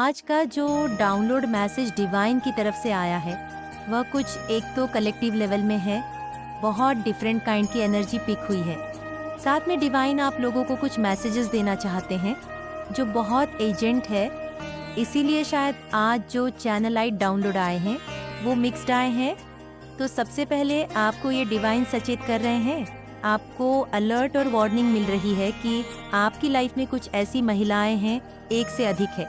आज का जो डाउनलोड मैसेज डिवाइन की तरफ से आया है वह कुछ एक तो कलेक्टिव लेवल में है, बहुत डिफरेंट काइंड की एनर्जी पिक हुई है। साथ में डिवाइन आप लोगों को कुछ मैसेजेस देना चाहते हैं जो बहुत एजेंट है, इसीलिए शायद आज जो चैनलाइट डाउनलोड आए हैं वो मिक्स्ड आए हैं। तो सबसे पहले आपको ये डिवाइन सचेत कर रहे हैं, आपको अलर्ट और वार्निंग मिल रही है कि आपकी लाइफ में कुछ ऐसी महिलाएं हैं, एक से अधिक है,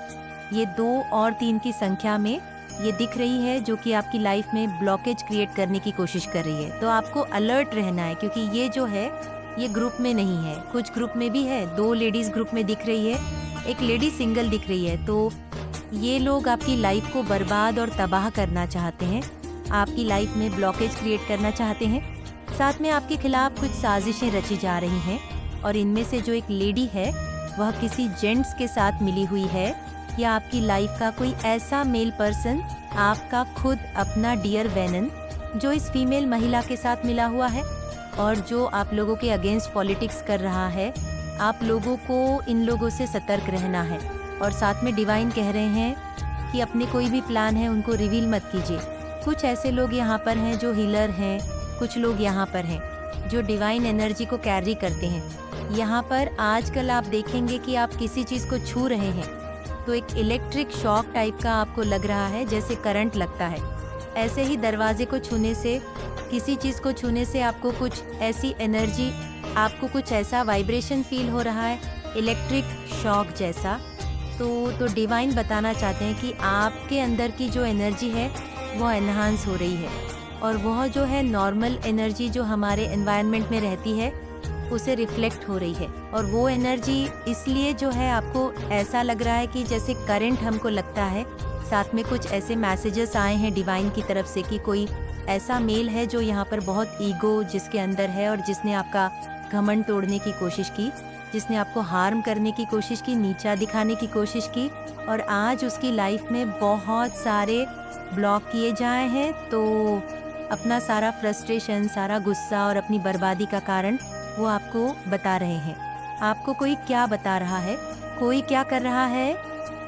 ये 2 और 3 की संख्या में ये दिख रही है, जो कि आपकी लाइफ में ब्लॉकेज क्रिएट करने की कोशिश कर रही है। तो आपको अलर्ट रहना है, क्योंकि ये जो है ये ग्रुप में नहीं है, कुछ ग्रुप में भी है। 2 लेडीज ग्रुप में दिख रही है, एक लेडी सिंगल दिख रही है। तो ये लोग आपकी लाइफ को बर्बाद और तबाह करना चाहते हैं, आपकी लाइफ में ब्लॉकेज क्रिएट करना चाहते हैं। साथ में आपके खिलाफ कुछ साजिशें रची जा रही हैं, और इनमें से जो एक लेडी है वह किसी जेंट्स के साथ मिली हुई है, या आपकी लाइफ का कोई ऐसा मेल पर्सन, आपका खुद अपना डियर वेनन, जो इस फीमेल महिला के साथ मिला हुआ है और जो आप लोगों के अगेंस्ट पॉलिटिक्स कर रहा है। आप लोगों को इन लोगों से सतर्क रहना है। और साथ में डिवाइन कह रहे हैं कि अपने कोई भी प्लान है उनको रिवील मत कीजिए। कुछ ऐसे लोग यहाँ पर हैं जो हीलर हैं, कुछ लोग यहाँ पर हैं जो डिवाइन एनर्जी को कैरी करते हैं। यहाँ पर आजकल आप देखेंगे कि आप किसी चीज़ को छू रहे हैं तो एक इलेक्ट्रिक शॉक टाइप का आपको लग रहा है, जैसे करंट लगता है। ऐसे ही दरवाजे को छूने से, किसी चीज़ को छूने से आपको कुछ ऐसी एनर्जी, आपको कुछ ऐसा वाइब्रेशन फील हो रहा है, इलेक्ट्रिक शॉक जैसा। तो डिवाइन बताना चाहते हैं कि आपके अंदर की जो एनर्जी है वो एनहांस हो रही है, और वह जो है नॉर्मल एनर्जी जो हमारे एनवायरनमेंट में रहती है उसे रिफ्लेक्ट हो रही है। और वो एनर्जी इसलिए जो है आपको ऐसा लग रहा है कि जैसे करंट हमको लगता है। साथ में कुछ ऐसे मैसेजेस आए हैं डिवाइन की तरफ से कि कोई ऐसा मेल है जो यहाँ पर बहुत ईगो जिसके अंदर है, और जिसने आपका घमंड तोड़ने की कोशिश की, जिसने आपको हार्म करने की कोशिश की, नीचा दिखाने की कोशिश की, और आज उसकी लाइफ में बहुत सारे ब्लॉक किए जाए हैं। तो अपना सारा फ्रस्ट्रेशन, सारा गुस्सा और अपनी बर्बादी का कारण वो आपको बता रहे हैं। आपको कोई क्या बता रहा है, कोई क्या कर रहा है,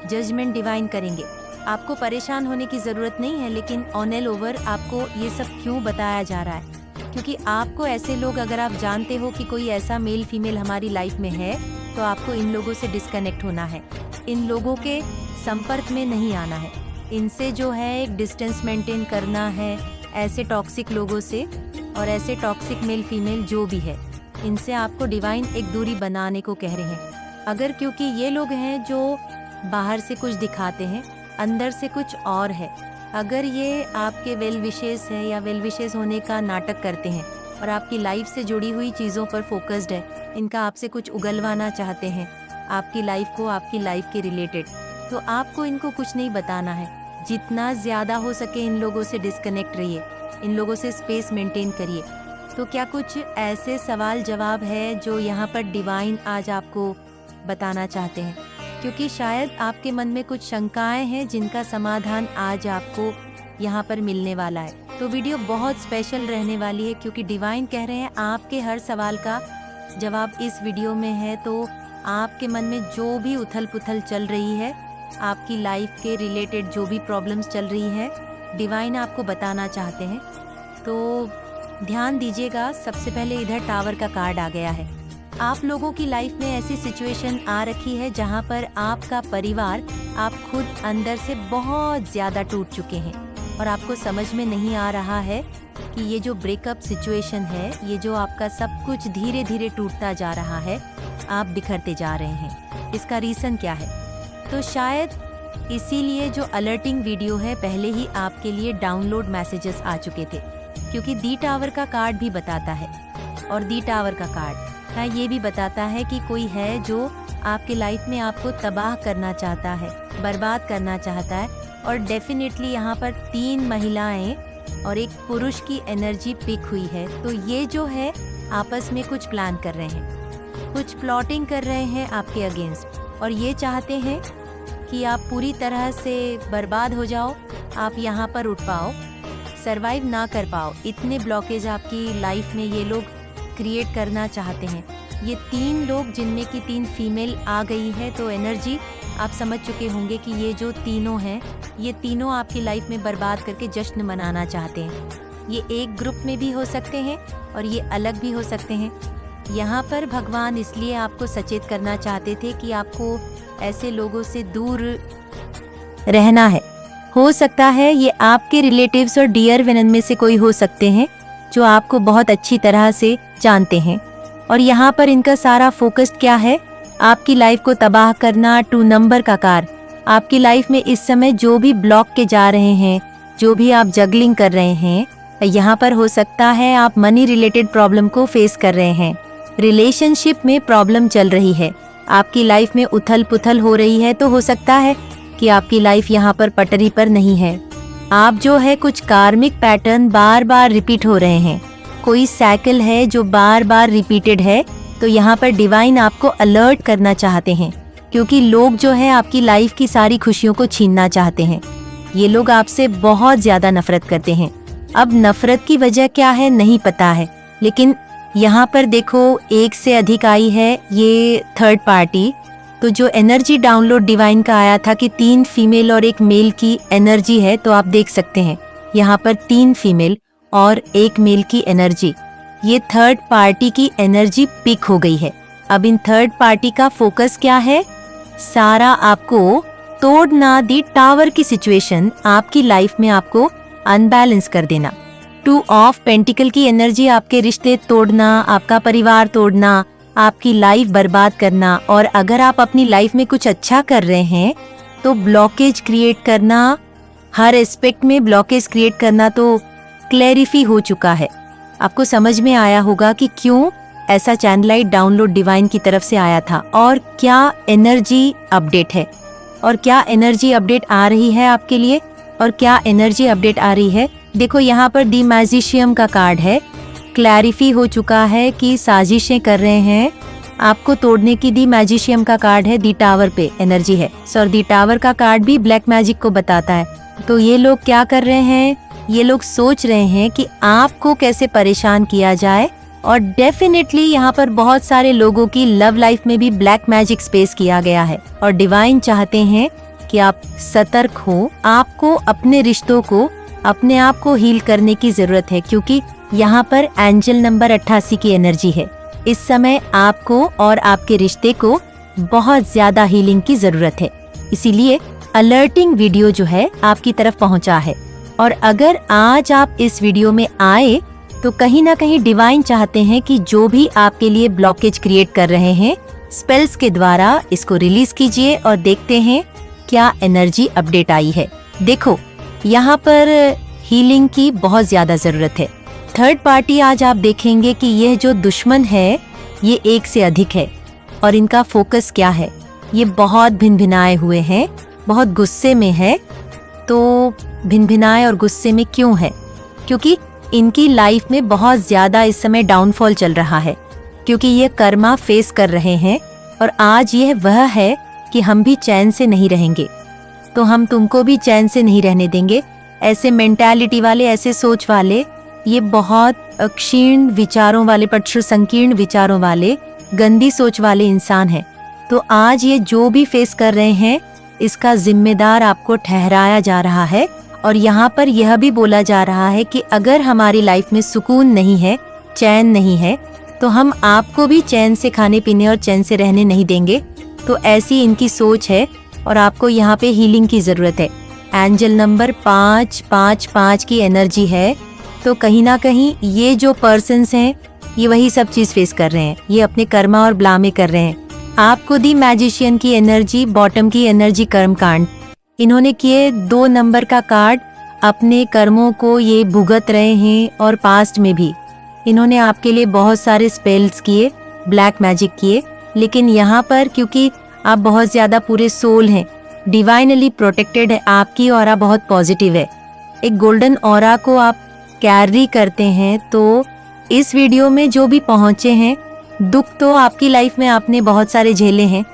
जजमेंट डिवाइन करेंगे। आपको परेशान होने की ज़रूरत नहीं है, लेकिन ऑन एल ओवर आपको ये सब क्यों बताया जा रहा है, क्योंकि आपको ऐसे लोग, अगर आप जानते हो कि कोई ऐसा मेल फीमेल हमारी लाइफ में है, तो आपको इन लोगों से डिस्कनेक्ट होना है, इन लोगों के संपर्क में नहीं आना है, इनसे जो है एक डिस्टेंस मेंटेन करना है, ऐसे टॉक्सिक लोगों से और ऐसे टॉक्सिक मेल फीमेल जो भी है, इनसे आपको डिवाइन एक दूरी बनाने को कह रहे हैं। अगर क्योंकि ये लोग हैं जो बाहर से कुछ दिखाते हैं, अंदर से कुछ और है। अगर ये आपके वेल विशेस है या वेल विशेस होने का नाटक करते हैं और आपकी लाइफ से जुड़ी हुई चीज़ों पर फोकस्ड है, इनका आपसे कुछ उगलवाना चाहते हैं, आपकी लाइफ को, आपकी लाइफ के रिलेटेड, तो आपको इनको कुछ नहीं बताना है। जितना ज़्यादा हो सके इन लोगों से डिस्कनेक्ट रहिए, इन लोगों से स्पेस मेंटेन करिए। तो क्या कुछ ऐसे सवाल जवाब है जो यहाँ पर डिवाइन आज आपको बताना चाहते हैं, क्योंकि शायद आपके मन में कुछ शंकाएं हैं जिनका समाधान आज आपको यहाँ पर मिलने वाला है। तो वीडियो बहुत स्पेशल रहने वाली है, क्योंकि डिवाइन कह रहे हैं आपके हर सवाल का जवाब इस वीडियो में है। तो आपके मन में जो भी उथल पुथल चल रही है, आपकी लाइफ के रिलेटेड जो भी प्रॉब्लम्स चल रही है, डिवाइन आपको बताना चाहते हैं। तो ध्यान दीजिएगा। सबसे पहले इधर टावर का कार्ड आ गया है। आप लोगों की लाइफ में ऐसी सिचुएशन आ रखी है जहां पर आपका परिवार, आप खुद अंदर से बहुत ज़्यादा टूट चुके हैं, और आपको समझ में नहीं आ रहा है कि ये जो ब्रेकअप सिचुएशन है, ये जो आपका सब कुछ धीरे धीरे टूटता जा रहा है, आप बिखरते जा रहे हैं, इसका रीज़न क्या है। तो शायद इसीलिए जो अलर्टिंग वीडियो है, पहले ही आपके लिए डाउनलोड मैसेजेस आ चुके थे, क्योंकि दी टावर का कार्ड भी बताता है, और दी टावर का कार्ड हाँ ये भी बताता है कि कोई है जो आपके लाइफ में आपको तबाह करना चाहता है, बर्बाद करना चाहता है। और डेफिनेटली यहाँ पर 3 महिलाएं और एक पुरुष की एनर्जी पिक हुई है। तो ये जो है आपस में कुछ प्लान कर रहे हैं, कुछ प्लॉटिंग कर रहे हैं आपके अगेंस्ट, और ये चाहते हैं कि आप पूरी तरह से बर्बाद हो जाओ, आप यहाँ पर उठ पाओ, सरवाइव ना कर पाओ। इतने ब्लॉकेज आपकी लाइफ में ये लोग क्रिएट करना चाहते हैं। ये 3 लोग जिनमें की 3 फीमेल आ गई है, तो एनर्जी आप समझ चुके होंगे कि ये जो तीनों हैं, ये तीनों आपकी लाइफ में बर्बाद करके जश्न मनाना चाहते हैं। ये एक ग्रुप में भी हो सकते हैं और ये अलग भी हो सकते हैं। यहाँ पर भगवान इसलिए आपको सचेत करना चाहते थे कि आपको ऐसे लोगों से दूर रहना है। हो सकता है ये आपके रिलेटिव्स और डियर विनन में से कोई हो सकते हैं जो आपको बहुत अच्छी तरह से जानते हैं। और यहाँ पर इनका सारा फोकस क्या है? आपकी लाइफ को तबाह करना, 2 नंबर का कार। आपकी लाइफ में इस समय जो भी ब्लॉक के जा रहे हैं, जो भी आप जगलिंग कर रहे हैं, यहाँ पर हो सकता है आप मनी रिलेटेड प्रॉब्लम को फेस कर रहे हैं, रिलेशनशिप में प्रॉब्लम चल रही है, आपकी लाइफ में उथल पुथल हो रही है। तो हो सकता है कि आपकी लाइफ यहाँ पर पटरी पर नहीं है। आप जो है कुछ कार्मिक पैटर्न बार बार रिपीट हो रहे हैं, कोई साइकिल है जो बार बार रिपीटेड है। तो यहाँ पर डिवाइन आपको अलर्ट करना चाहते हैं, क्योंकि लोग जो है आपकी लाइफ की सारी खुशियों को छीनना चाहते हैं। ये लोग आपसे बहुत ज्यादा नफरत करते हैं। अब नफरत की वजह क्या है नहीं पता है, लेकिन यहाँ पर देखो एक से अधिक आई है ये थर्ड पार्टी। तो जो एनर्जी डाउनलोड डिवाइन का आया था कि 3 फीमेल और 1 मेल की एनर्जी है, तो आप देख सकते हैं यहाँ पर 3 फीमेल और 1 मेल की एनर्जी। ये थर्ड पार्टी की एनर्जी पिक हो गई है। अब इन थर्ड पार्टी का फोकस क्या है? सारा आपको तोड़ना, दी टावर की सिचुएशन आपकी लाइफ में आपको अनबैलेंस कर देना। 2 ऑफ पेंटिकल की एनर्जी आपके रिश्ते तोड़ना, आपका परिवार तोड़ना, आपकी लाइफ बर्बाद करना। और अगर आप अपनी लाइफ में कुछ अच्छा कर रहे हैं तो ब्लॉकेज क्रिएट करना, हर एस्पेक्ट में ब्लॉकेज क्रिएट करना तो क्लैरिफी हो चुका है। आपको समझ में आया होगा कि क्यों ऐसा चैनलाइट डाउनलोड डिवाइन की तरफ से आया था और क्या एनर्जी अपडेट है और क्या एनर्जी अपडेट आ रही है आपके लिए और क्या एनर्जी अपडेट आ रही है। देखो यहाँ पर दी मैजिशियन का कार्ड है। क्लैरिफी हो चुका है कि साजिशें कर रहे हैं आपको तोड़ने की। दी मैजिशियन का कार्ड है, दी टावर पे एनर्जी है। सॉरी, दी टावर का कार्ड भी ब्लैक मैजिक को बताता है। तो ये लोग क्या कर रहे हैं? ये लोग सोच रहे हैं कि आपको कैसे परेशान किया जाए। और डेफिनेटली यहाँ पर बहुत सारे लोगों की लव लाइफ में भी ब्लैक मैजिक स्पेस किया गया है और डिवाइन चाहते हैं कि आप सतर्क हो। आपको अपने रिश्तों को, अपने आप को हील करने की जरूरत है, क्योंकि यहाँ पर एंजल नंबर 88 की एनर्जी है। इस समय आपको और आपके रिश्ते को बहुत ज्यादा हीलिंग की जरूरत है। इसीलिए अलर्टिंग वीडियो जो है आपकी तरफ पहुँचा है। और अगर आज आप इस वीडियो में आए तो कहीं ना कहीं डिवाइन चाहते हैं कि जो भी आपके लिए ब्लॉकेज क्रिएट कर रहे हैं, स्पेल्स के द्वारा इसको रिलीज कीजिए और देखते हैं क्या एनर्जी अपडेट आई है। देखो यहाँ पर हीलिंग की बहुत ज्यादा जरूरत है। थर्ड पार्टी आज आप देखेंगे कि यह जो दुश्मन है ये एक से अधिक है और इनका फोकस क्या है? ये बहुत भिनभिनाए हुए हैं, बहुत गुस्से में है। तो भिनभिनाए और गुस्से में क्यों है? क्योंकि इनकी लाइफ में बहुत ज्यादा इस समय डाउनफॉल चल रहा है, क्योंकि ये कर्मा फेस कर रहे हैं। और आज यह वह है कि हम भी चैन से नहीं रहेंगे, तो हम तुमको भी चैन से नहीं रहने देंगे। ऐसे मेंटालिटी वाले, ऐसे सोच वाले, ये बहुत क्षीण विचारों वाले, पक्षु संकीर्ण विचारों वाले, गंदी सोच वाले इंसान हैं। तो आज ये जो भी फेस कर रहे हैं इसका जिम्मेदार आपको ठहराया जा रहा है। और यहाँ पर यह भी बोला जा रहा है कि अगर हमारी लाइफ में सुकून नहीं है, चैन नहीं है, तो हम आपको भी चैन से खाने पीने और चैन से रहने नहीं देंगे। तो ऐसी इनकी सोच है और आपको यहाँ पे हीलिंग की जरूरत है। एंजल नंबर 555 की एनर्जी है। तो कहीं ना कहीं ये जो पर्सन्स हैं ये वही सब चीज फेस कर रहे हैं, ये अपने कर्मा और ब्लामे कर रहे हैं। आपको दी मैजिशियन की एनर्जी, बॉटम की एनर्जी, कर्म कांड। इन्होंने किए 2 नंबर का कार्ड, अपने कर्मों को ये भुगत रहे हैं और पास्ट में भी इन्होंने आपके लिए बहुत सारे स्पेल्स किए, ब्लैक मैजिक किए। लेकिन यहाँ पर क्योंकि आप बहुत ज्यादा पूरे सोल हैं, डिवाइनली प्रोटेक्टेड है, आपकी ऑरा बहुत पॉजिटिव है, एक गोल्डन ऑरा को आप कैरी करते हैं। तो इस वीडियो में जो भी पहुंचे हैं, दुख तो आपकी लाइफ में आपने बहुत सारे झेले हैं,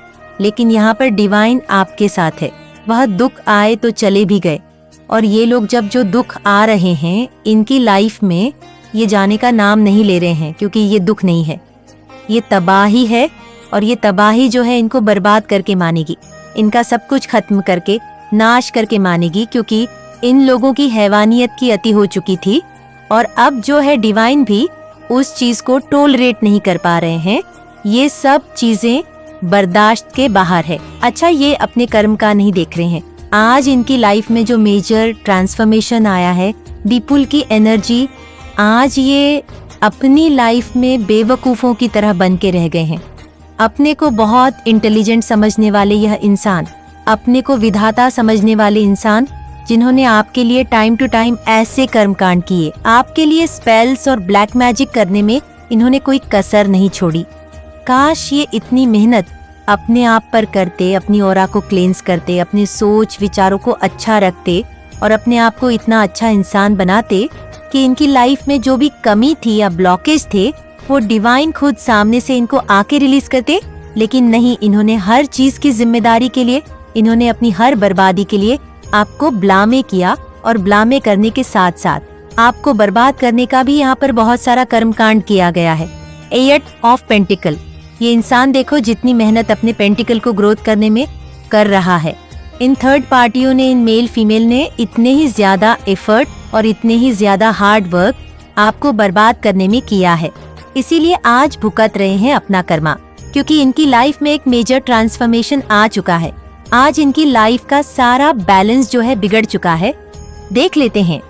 लेकिन यहाँ पर डिवाइन आपके साथ है। वह दुख आए तो चले भी गए। और ये लोग जब जो दुख आ रहे हैं इनकी लाइफ में, ये जाने का नाम नहीं ले रहे हैं, क्योंकि ये दुख नहीं है, ये तबाही है। और ये तबाही जो है इनको बर्बाद करके मानेगी, इनका सब कुछ खत्म करके नाश करके मानेगी, क्योंकि इन लोगों की हैवानियत की अति हो चुकी थी और अब जो है डिवाइन भी उस चीज को टोलरेट नहीं कर पा रहे हैं। ये सब चीजें बर्दाश्त के बाहर है। अच्छा, ये अपने कर्म का नहीं देख रहे हैं। आज इनकी लाइफ में जो मेजर ट्रांसफॉर्मेशन आया है, दीपुल की एनर्जी, आज ये अपनी लाइफ में बेवकूफों की तरह बन के रह गए हैं। अपने को बहुत इंटेलिजेंट समझने वाले यह इंसान, अपने को विधाता समझने वाले इंसान, जिन्होंने आपके लिए टाइम टू टाइम ऐसे कर्मकांड किए, आपके लिए स्पेल्स और ब्लैक मैजिक करने में इन्होंने कोई कसर नहीं छोड़ी। काश ये इतनी मेहनत अपने आप पर करते, अपनी ऑरा को क्लेंस करते, अपने सोच विचारों को अच्छा रखते और अपने आप को इतना अच्छा इंसान बनाते कि इनकी लाइफ में जो भी कमी थी या ब्लॉकेज थे वो डिवाइन खुद सामने से इनको आके रिलीज करते। लेकिन नहीं, इन्होंने हर चीज की जिम्मेदारी के लिए, इन्होंने अपनी हर बर्बादी के लिए आपको ब्लामे किया और ब्लामे करने के साथ साथ आपको बर्बाद करने का भी यहाँ पर बहुत सारा कर्मकांड किया गया है। 8 ऑफ पेंटिकल, ये इंसान देखो जितनी मेहनत अपने पेंटिकल को ग्रोथ करने में कर रहा है। इन थर्ड पार्टियों ने, इन मेल फीमेल ने इतने ही ज्यादा एफर्ट और इतने ही ज्यादा हार्ड वर्क आपको बर्बाद करने में किया है। इसीलिए आज भुगत रहे हैं अपना कर्मा, क्योंकि इनकी लाइफ में एक मेजर ट्रांसफॉर्मेशन आ चुका है। आज इनकी लाइफ का सारा बैलेंस जो है बिगड़ चुका है। देख लेते हैं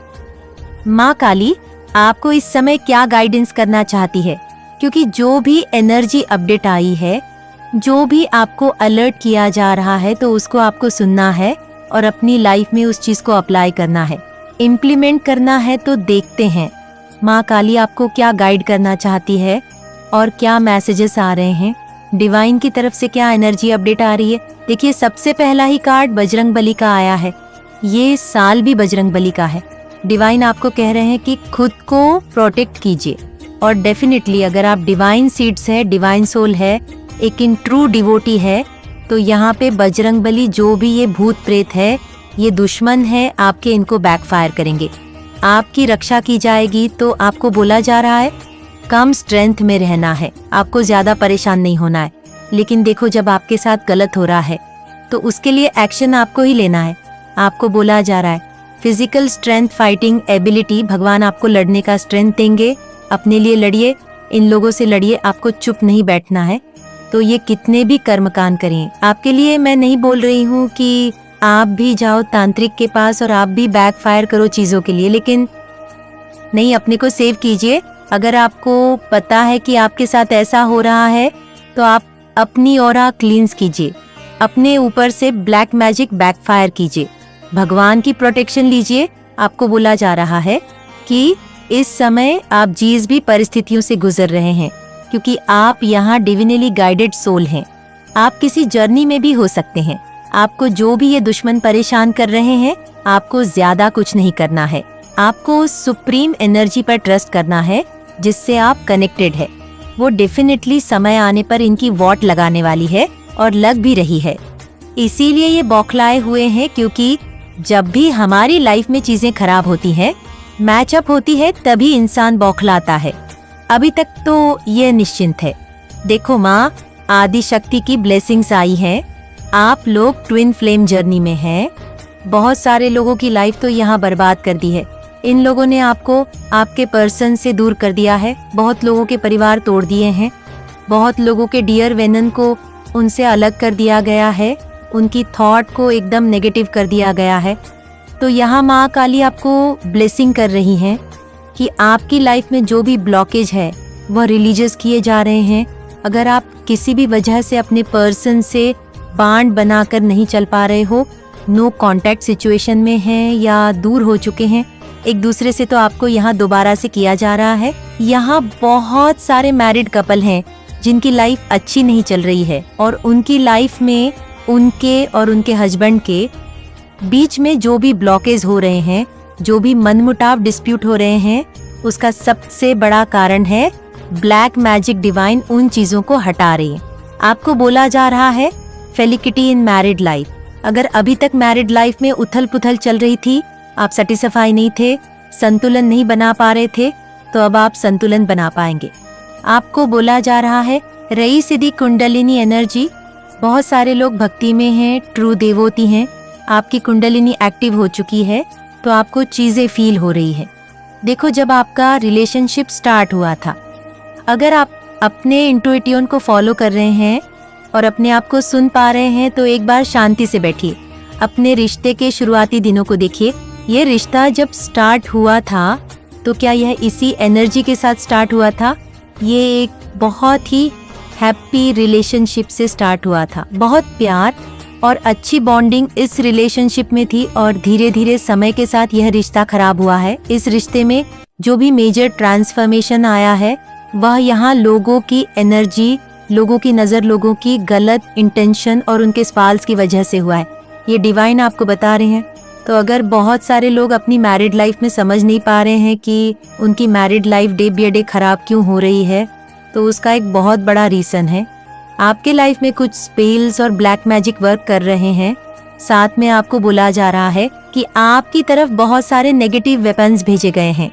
माँ काली आपको इस समय क्या गाइडेंस करना चाहती है, क्योंकि जो भी एनर्जी अपडेट आई है, जो भी आपको अलर्ट किया जा रहा है, तो उसको आपको सुनना है और अपनी लाइफ में उस चीज को अप्लाई करना है, इम्प्लीमेंट करना है। तो देखते हैं माँ काली आपको क्या गाइड करना चाहती है और क्या मैसेजेस आ रहे हैं, डिवाइन की तरफ से क्या एनर्जी अपडेट आ रही है। देखिए, सबसे पहला ही कार्ड बजरंगबली का आया है। ये साल भी बजरंगबली का है। डिवाइन आपको कह रहे हैं कि खुद को प्रोटेक्ट कीजिए और डेफिनेटली अगर आप डिवाइन सीड्स है, डिवाइन सोल है, एक इन ट्रू डिवोटी है, तो यहाँ पे बजरंगबली जो भी ये भूत प्रेत है, ये दुश्मन है आपके, इनको बैकफायर करेंगे, आपकी रक्षा की जाएगी। तो आपको बोला जा रहा है कम स्ट्रेंथ में रहना है, आपको ज्यादा परेशान नहीं होना है। लेकिन देखो, जब आपके साथ गलत हो रहा है तो उसके लिए एक्शन आपको ही लेना है। आपको बोला जा रहा है फिजिकल स्ट्रेंथ, फाइटिंग एबिलिटी, भगवान आपको लड़ने का स्ट्रेंथ देंगे। अपने लिए लड़िए, इन लोगों से लड़िए, आपको चुप नहीं बैठना है। तो ये कितने भी कर्मकांड करें आपके लिए, मैं नहीं बोल रही हूँ कि आप भी जाओ तांत्रिक के पास और आप भी बैकफायर करो चीजों के लिए, लेकिन नहीं, अपने को सेव कीजिए। अगर आपको पता है कि आपके साथ ऐसा हो रहा है तो आप अपनी ऑरा क्लींस कीजिए, अपने ऊपर से ब्लैक मैजिक बैकफायर कीजिए, भगवान की प्रोटेक्शन लीजिए। आपको बोला जा रहा है कि इस समय आप जिस भी परिस्थितियों से गुजर रहे हैं, क्योंकि आप यहाँ डिविनली गाइडेड सोल हैं, आप किसी जर्नी में भी हो सकते हैं। आपको जो भी ये दुश्मन परेशान कर रहे हैं, आपको ज्यादा कुछ नहीं करना है। आपको उस सुप्रीम एनर्जी पर ट्रस्ट करना है जिससे आप कनेक्टेड है। वो डेफिनेटली समय आने पर इनकी वॉट लगाने वाली है और लग भी रही है। इसीलिए ये बौखलाए हुए हैं, क्योंकि जब भी हमारी लाइफ में चीजें खराब होती हैं, मैचअप होती है, तभी इंसान बौखलाता है। अभी तक तो ये निश्चिंत है। देखो माँ आदि शक्ति की ब्लेसिंग्स आई हैं। आप लोग ट्विन फ्लेम जर्नी में हैं। बहुत सारे लोगों की लाइफ तो यहाँ बर्बाद कर दी है। इन लोगों ने आपको आपके पर्सन से दूर कर दिया है, बहुत लोगों के परिवार तोड़ दिए हैं, बहुत लोगों के डियर वेनन को उनसे अलग कर दिया गया है, उनकी थॉट को एकदम नेगेटिव कर दिया गया है। तो यहाँ माँ काली आपको ब्लेसिंग कर रही हैं कि आपकी लाइफ में जो भी ब्लॉकेज है वह रिलीजियस किए जा रहे हैं। अगर आप किसी भी वजह से अपने पर्सन से बांड बनाकर नहीं चल पा रहे हो, नो कांटेक्ट सिचुएशन में हैं या दूर हो चुके हैं एक दूसरे से, तो आपको यहाँ दोबारा से किया जा रहा है। यहाँ बहुत सारे मैरिड कपल हैं जिनकी लाइफ अच्छी नहीं चल रही है और उनकी लाइफ में उनके और उनके हस्बैंड के बीच में जो भी ब्लॉकेज हो रहे हैं, जो भी मनमुटाव डिस्प्यूट हो रहे हैं, उसका सबसे बड़ा कारण है ब्लैक मैजिक डिवाइन उन चीजों को हटा रही है। आपको बोला जा रहा है फेलिसिटी इन मैरिड लाइफ। अगर अभी तक मैरिड लाइफ में उथल पुथल चल रही थी, आप सेटिस्फाई नहीं थे, संतुलन नहीं बना पा रहे थे, तो अब आप संतुलन बना पाएंगे। आपको बोला जा रहा है रई सिद्धि कुंडलिनी एनर्जी बहुत सारे लोग भक्ति में हैं, ट्रू देवोती हैं, आपकी कुंडलिनी एक्टिव हो चुकी है, तो आपको चीज़ें फील हो रही है। देखो, जब आपका रिलेशनशिप स्टार्ट हुआ था, अगर आप अपने इंट्यूइशन को फॉलो कर रहे हैं और अपने आप को सुन पा रहे हैं, तो एक बार शांति से बैठिए, अपने रिश्ते के शुरुआती दिनों को देखिए। ये रिश्ता जब स्टार्ट हुआ था, तो क्या यह इसी एनर्जी के साथ स्टार्ट हुआ था? ये एक बहुत ही हैप्पी रिलेशनशिप से स्टार्ट हुआ था। बहुत प्यार और अच्छी बॉन्डिंग इस रिलेशनशिप में थी, और धीरे धीरे समय के साथ यह रिश्ता खराब हुआ है। इस रिश्ते में जो भी मेजर ट्रांसफॉर्मेशन आया है, वह यहाँ लोगों की एनर्जी, लोगों की नज़र, लोगों की गलत इंटेंशन और उनके सवाल्स की वजह से हुआ है। ये डिवाइन आपको बता रहे हैं। तो अगर बहुत सारे लोग अपनी मैरिड लाइफ में समझ नहीं पा रहे हैं कि उनकी married life day by day खराब क्यों हो रही है, तो उसका एक बहुत बड़ा रीज़न है, आपके लाइफ में कुछ स्पेल्स और ब्लैक मैजिक वर्क कर रहे हैं। साथ में आपको बोला जा रहा है कि आपकी तरफ बहुत सारे नेगेटिव वेपन्स भेजे गए हैं।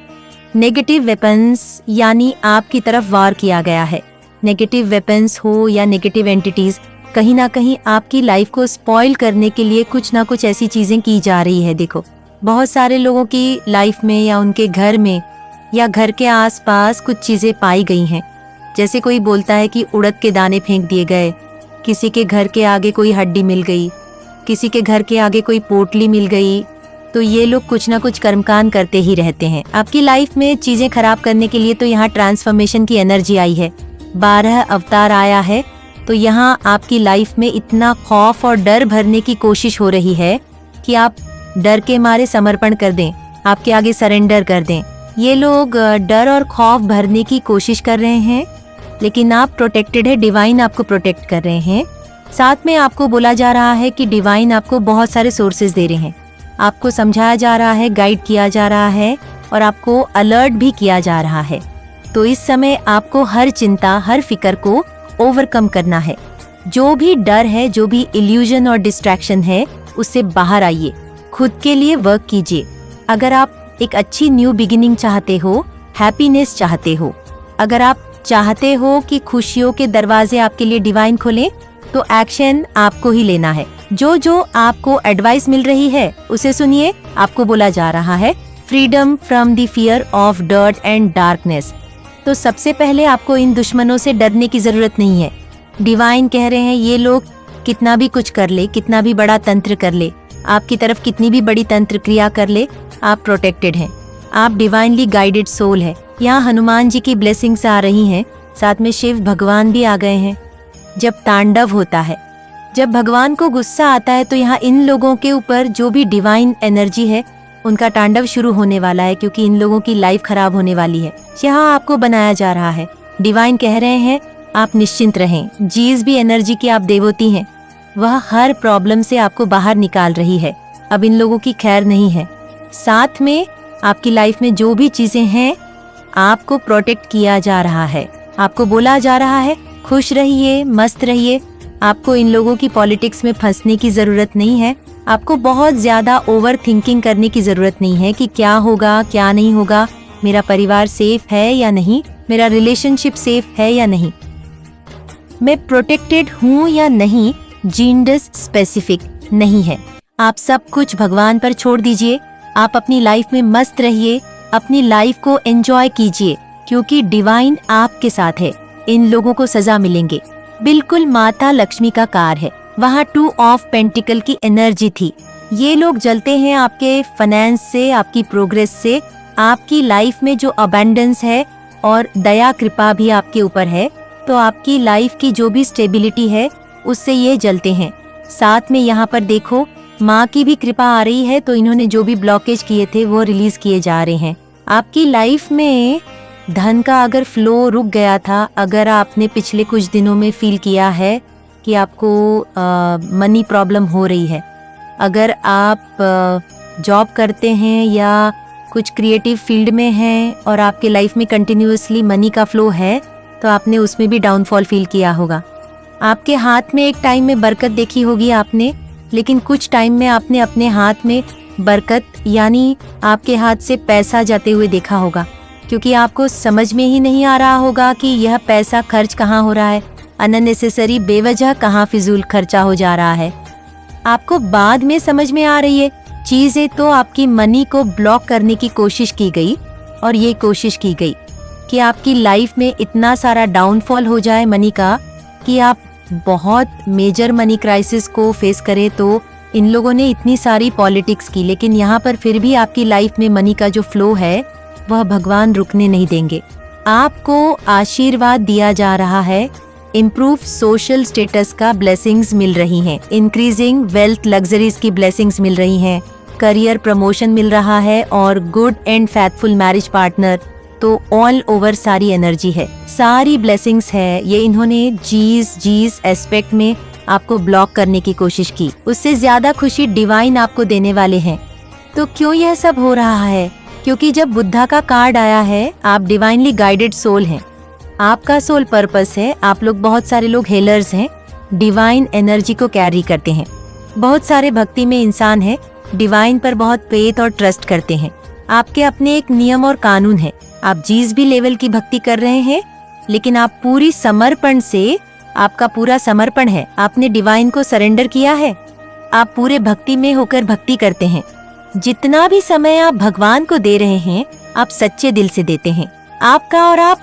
नेगेटिव वेपन्स यानी आपकी तरफ वार किया गया है। नेगेटिव वेपन्स हो या नेगेटिव एंटिटीज, कहीं ना कहीं आपकी लाइफ को स्पॉइल करने के लिए कुछ ना कुछ ऐसी चीजें की जा रही है। देखो, बहुत सारे लोगों की लाइफ में या उनके घर में या घर के आसपास कुछ चीजें पाई गई हैं। जैसे कोई बोलता है कि उड़द के दाने फेंक दिए गए, किसी के घर के आगे कोई हड्डी मिल गई, किसी के घर के आगे कोई पोटली मिल गई। तो ये लोग कुछ ना कुछ कर्मकांड करते ही रहते हैं। आपकी लाइफ में चीजें खराब करने के लिए तो यहाँ ट्रांसफॉर्मेशन की एनर्जी आई है, 12 अवतार आया है। तो यहाँ आपकी लाइफ में इतना खौफ और डर भरने की कोशिश हो रही है कि आप डर के मारे समर्पण कर दें, आपके आगे सरेंडर कर दें। ये लोग डर और खौफ भरने की कोशिश कर रहे हैं, लेकिन आप प्रोटेक्टेड है, डिवाइन आपको प्रोटेक्ट कर रहे हैं। साथ में आपको बोला जा रहा है कि डिवाइन आपको बहुत सारे सोर्सेज दे रहे हैं, आपको समझाया जा रहा है, गाइड किया जा रहा है और आपको अलर्ट भी किया जा रहा है। तो इस समय आपको हर चिंता, हर फिक्र को ओवरकम करना है। जो भी डर है, जो भी इल्यूजन और डिस्ट्रैक्शन है, उससे बाहर आइए, खुद के लिए वर्क कीजिए। अगर आप एक अच्छी न्यू बिगिनिंग चाहते हो, हैप्पीनेस चाहते हो, अगर आप चाहते हो कि खुशियों के दरवाजे आपके लिए डिवाइन खोलें, तो एक्शन आपको ही लेना है। जो आपको एडवाइस मिल रही है उसे सुनिए। आपको बोला जा रहा है freedom from the fear of dirt and darkness. तो सबसे पहले आपको इन दुश्मनों से डरने की जरूरत नहीं है। डिवाइन कह रहे हैं ये लोग कितना भी कुछ कर ले, कितना भी बड़ा तंत्र कर ले, आपकी तरफ कितनी भी बड़ी तंत्र क्रिया कर ले, आप प्रोटेक्टेड हैं, आप डिवाइनली गाइडेड सोल है। यहाँ हनुमान जी की ब्लेसिंग्स आ रही हैं, साथ में शिव भगवान भी आ गए हैं। जब तांडव होता है, जब भगवान को गुस्सा आता है, तो यहाँ इन लोगों के ऊपर जो भी डिवाइन एनर्जी है, उनका तांडव शुरू होने वाला है, क्योंकि इन लोगों की लाइफ खराब होने वाली है। यहाँ आपको बनाया जा रहा है, डिवाइन कह रहे हैं आप निश्चिंत रहें। जीस भी एनर्जी की आप देवोती हैं, वह हर प्रॉब्लम से आपको बाहर निकाल रही है। अब इन लोगों की खैर नहीं है। साथ में आपकी लाइफ में जो भी चीजें हैं, आपको प्रोटेक्ट किया जा रहा है। आपको बोला जा रहा है खुश रहिए, मस्त रहिए। आपको इन लोगों की पॉलिटिक्स में फंसने की जरूरत नहीं है। आपको बहुत ज्यादा ओवर थिंकिंग करने की जरूरत नहीं है कि क्या होगा, क्या नहीं होगा, मेरा परिवार सेफ है या नहीं, मेरा रिलेशनशिप सेफ है या नहीं, मैं प्रोटेक्टेड हूँ या नहीं, जेंडर स्पेसिफिक नहीं है। आप सब कुछ भगवान पर छोड़ दीजिए। आप अपनी लाइफ में मस्त रहिए, अपनी लाइफ को एंजॉय कीजिए, क्योंकि डिवाइन आपके साथ है। इन लोगों को सजा मिलेंगे। बिल्कुल माता लक्ष्मी का कार है। वहाँ 2 ऑफ पेंटिकल की एनर्जी थी। ये लोग जलते हैं आपके फाइनेंस से, आपकी प्रोग्रेस से, आपकी लाइफ में जो अबेंडेंस है और दया कृपा भी आपके ऊपर है, तो आपकी लाइफ की जो भी स्टेबिलिटी है उससे ये जलते हैं। साथ में यहाँ पर देखो माँ की भी कृपा आ रही है, तो इन्होंने जो भी ब्लॉकेज किए थे वो रिलीज किए जा रहे हैं। आपकी लाइफ में धन का अगर फ्लो रुक गया था, अगर आपने पिछले कुछ दिनों में फील किया है कि आपको मनी प्रॉब्लम हो रही है, अगर आप जॉब करते हैं या कुछ क्रिएटिव फील्ड में हैं और आपके लाइफ में कंटिन्यूअसली मनी का फ्लो है, तो आपने उसमें भी डाउनफॉल फील किया होगा। आपके हाथ में एक टाइम में बरकत देखी होगी आपने, लेकिन कुछ टाइम में आपने अपने हाथ में बरकत यानी आपके हाथ से पैसा जाते हुए देखा होगा, क्योंकि आपको समझ में ही नहीं आ रहा होगा कि यह पैसा खर्च कहाँ हो रहा है। अननेसेसरी बेवजह कहाँ फिजूल खर्चा हो जा रहा है। आपको बाद में समझ में आ रही है चीजें, तो आपकी मनी को ब्लॉक करने की कोशिश की गई और ये कोशिश की गई कि आपकी लाइफ में इतना सारा डाउनफॉल हो जाए मनी का कि आप बहुत मेजर मनी क्राइसिस को फेस करें। तो इन लोगों ने इतनी सारी पॉलिटिक्स की, लेकिन यहाँ पर फिर भी आपकी लाइफ में मनी का जो फ्लो है वह भगवान रुकने नहीं देंगे। आपको आशीर्वाद दिया जा रहा है, इम्प्रूव सोशल स्टेटस का ब्लेसिंग्स मिल रही हैं, इंक्रीजिंग वेल्थ लग्जरीज की ब्लेसिंग्स मिल रही हैं, करियर प्रमोशन मिल रहा है और good and faithful marriage partner. तो ऑल ओवर सारी एनर्जी है, सारी ब्लेसिंग्स है। ये इन्होंने जीज एस्पेक्ट में आपको ब्लॉक करने की कोशिश की, उससे ज्यादा खुशी डिवाइन आपको देने वाले हैं। तो क्यों यह सब हो रहा है? क्योंकि जब बुद्धा का कार्ड आया है, आप डिवाइनली गाइडेड सोल हैं, आपका सोल पर्पस है। आप लोग, बहुत सारे लोग हेलर्स हैं, डिवाइन एनर्जी को कैरी करते हैं। बहुत सारे भक्ति में इंसान हैं, डिवाइन पर बहुत फेथ और ट्रस्ट करते हैं। आपके अपने एक नियम और कानून है। आप जिस भी लेवल की भक्ति कर रहे हैं, लेकिन आप पूरी समर्पण से, आपका पूरा समर्पण है, आपने डिवाइन को सरेंडर किया है, आप पूरे भक्ति में होकर भक्ति करते हैं। जितना भी समय आप भगवान को दे रहे हैं, आप सच्चे दिल से देते हैं। आपका और आप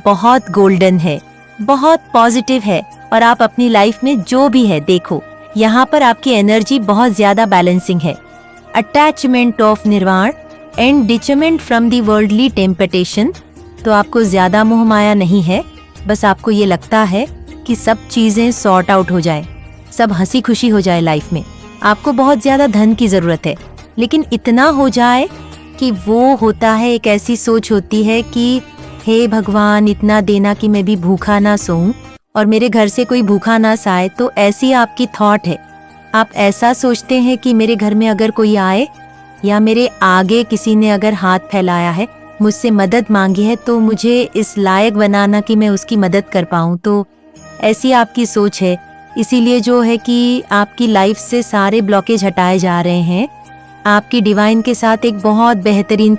बहुत गोल्डन है, बहुत पॉजिटिव है, और आप अपनी लाइफ में जो भी है देखो, यहाँ पर आपकी एनर्जी बहुत ज्यादा बैलेंसिंग है। Attachment of nirvana and detachment from the worldly temptation. तो आपको ज्यादा मोह माया नहीं है, बस आपको ये लगता है कि सब चीजें सॉर्ट आउट हो जाए, सब हंसी खुशी हो जाए लाइफ में। आपको बहुत ज्यादा धन की जरूरत है, लेकिन इतना हो जाए कि वो होता है, एक ऐसी सोच होती है कि हे भगवान, इतना देना कि मैं भी भूखा ना सोऊं और मेरे घर से कोई भूखा ना साए। तो ऐसी आपकी थॉट है। आप ऐसा सोचते हैं कि मेरे घर में अगर कोई आए या मेरे आगे किसी ने अगर हाथ फैलाया है, मुझसे मदद मांगी है, तो मुझे इस लायक बनाना कि मैं उसकी मदद कर पाऊं। तो ऐसी आपकी सोच है। इसीलिए जो है कि आपकी लाइफ से सारे ब्लॉकेज हटाए जा रहे हैं। आपकी डिवाइन के साथ एक बहुत बेहतरीन